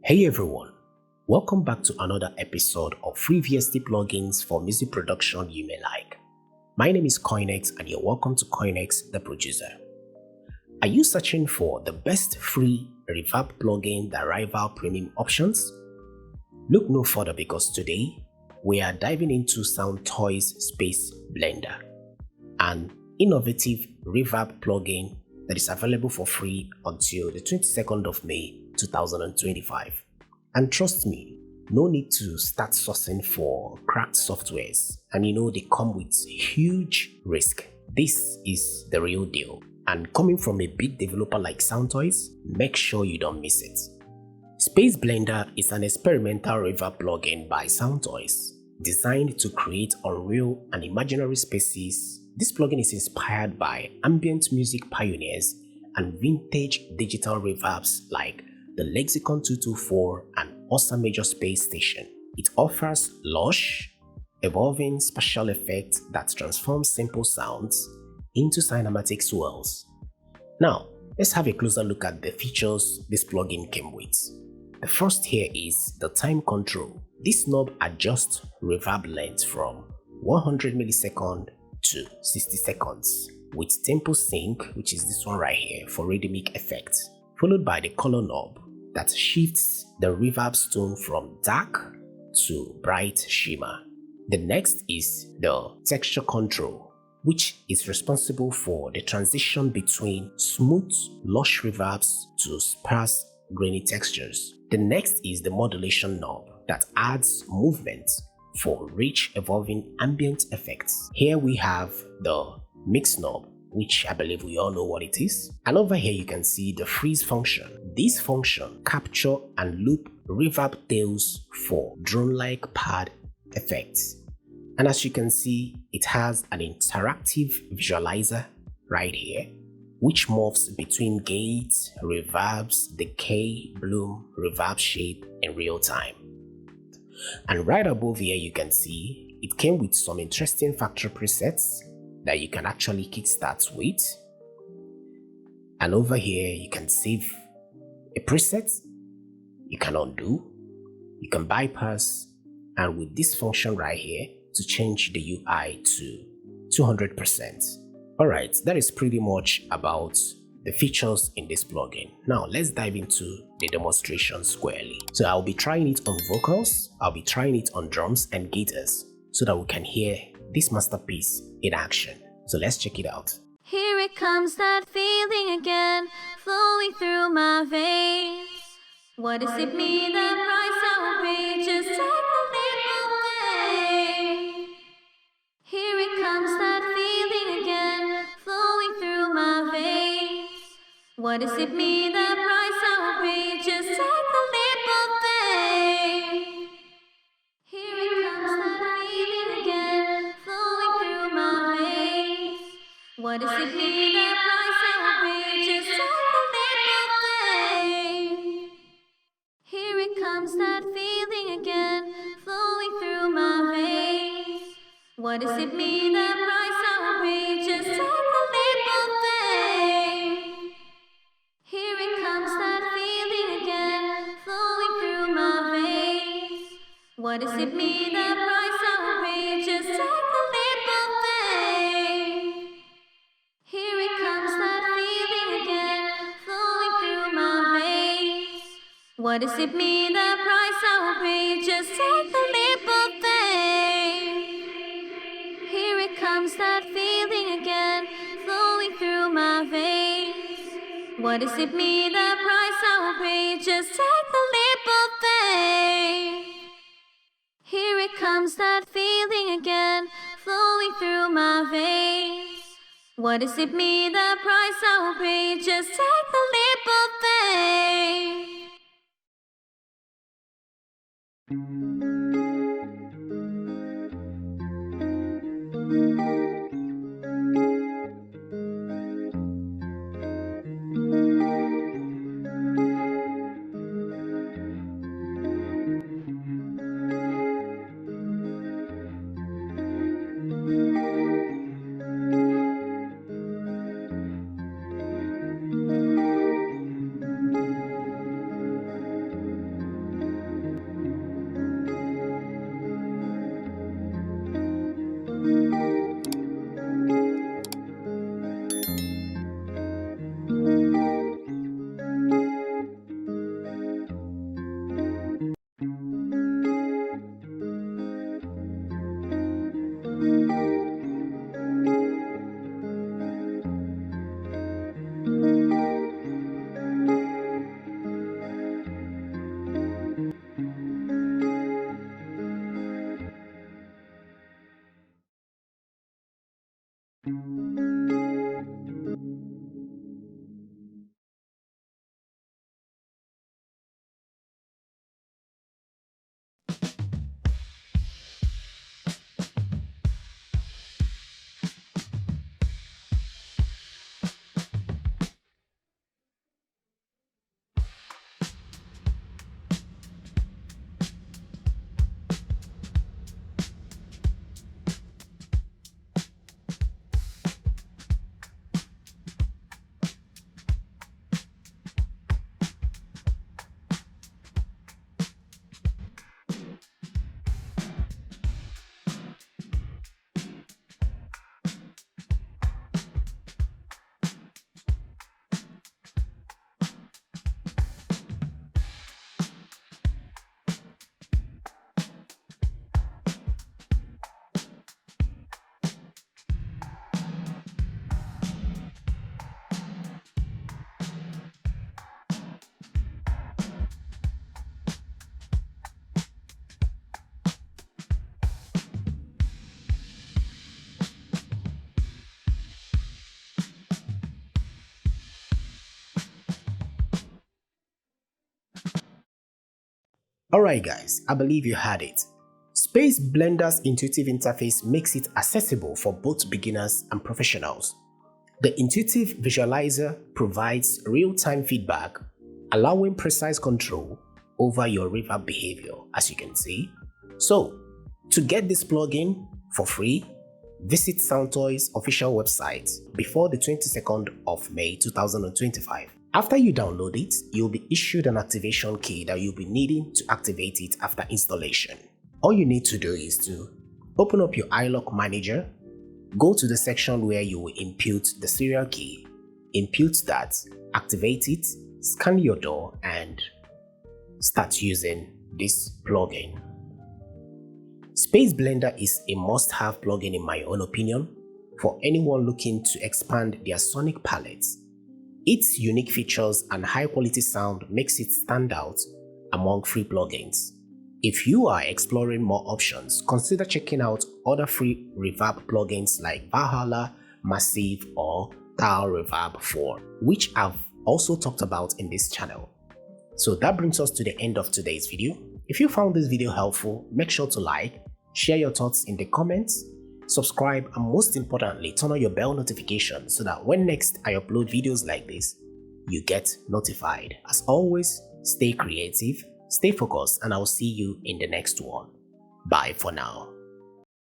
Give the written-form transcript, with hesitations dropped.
Hey everyone, welcome back to another episode of free VST plugins for music production you may like. My name is Coinex and you're welcome to Coinex the producer. Are you searching for the best free reverb plugin that rival premium options? Look no further because today we are diving into Soundtoys Spaceblender, an innovative reverb plugin that is available for free until the 22nd of May 2025. And trust me, no need to start sourcing for cracked softwares, and they come with huge risk. This is the real deal, and coming from a big developer like Soundtoys, make sure you don't miss it. Spaceblender is an experimental reverb plugin by Soundtoys designed to create unreal and imaginary spaces. This plugin is inspired by ambient music pioneers and vintage digital reverbs like the Lexicon 224 and Ursa Major Space Station. It offers lush, evolving spatial effects that transform simple sounds into cinematic swirls. Now, let's have a closer look at the features this plugin came with. The first here is the time control. This knob adjusts reverb length from 100 milliseconds to 60 seconds with tempo sync, which is this one right here for rhythmic effects, followed by the color knob that shifts the reverb tone from dark to bright shimmer. The next is the texture control, which is responsible for the transition between smooth, lush reverbs to sparse, grainy textures. The next is the modulation knob that adds movement for rich, evolving ambient effects. Here we have the mix knob, which I believe we all know what it is. And over here you can see the freeze function. This function captures and loop reverb tails for drone-like pad effects. And as you can see, it has an interactive visualizer right here, which morphs between gates, reverbs, decay, bloom, reverb shape in real time. And right above here you can see it came with some interesting factory presets that you can actually kickstart with. And over here you can save a preset, you can undo, you can bypass, and with this function right here to change the UI to 200%. Alright, that is pretty much about the features in this plugin. Now let's dive into the demonstration squarely. So I'll be trying it on vocals, I'll be trying it on drums and guitars so that we can hear this masterpiece in action. So let's check it out. Here it comes, that feeling again, flowing through my veins. What does it mean, the price outrageous, take the leap of faith. Here it comes, that feeling again, flowing through my veins. What does it mean, the price outrageous, take the leap of faith. Here it comes, that feeling again, flowing through my veins. What does it mean, the price outrageous, take the leap of faith. Here it comes, that feeling again, flowing through my veins. What does it mean, the price outrageous, take the leap of faith. Here it comes, that feeling again, flowing through my veins. What does it mean, the price outrageous, take the leap of faith. Here it comes, that feeling again, flowing through my veins. What does it mean, the price outrageous, take the leap of faith. Here it comes, that feeling again, flowing through my veins. What does it mean, the price outrageous, take the leap of faith. Here it comes, that feeling again, flowing through my veins. What does it mean, the price outrageous, take the leap of faith. Alright guys, I believe you had it. Spaceblender's intuitive interface makes it accessible for both beginners and professionals. The intuitive visualizer provides real-time feedback, allowing precise control over your reverb behavior, as you can see. So, to get this plugin for free, visit Soundtoys' official website before the 22nd of May 2025. After you download it, you'll be issued an activation key that you'll be needing to activate it after installation. All you need to do is to open up your iLock manager, go to the section where you will input the serial key, input that, activate it, scan your door, and start using this plugin. Spaceblender is a must-have plugin in my own opinion for anyone looking to expand their sonic palette. Its unique features and high-quality sound makes it stand out among free plugins. If you are exploring more options, consider checking out other free reverb plugins like Valhalla Massive or Reverb 4, which I've also talked about in this channel. So that brings us to the end of today's video. If you found this video helpful, make sure to like, share your thoughts in the comments, subscribe, and most importantly, turn on your bell notification so that when next I upload videos like this, you get notified. As always, stay creative, stay focused, and I'll see you in the next one. Bye for now.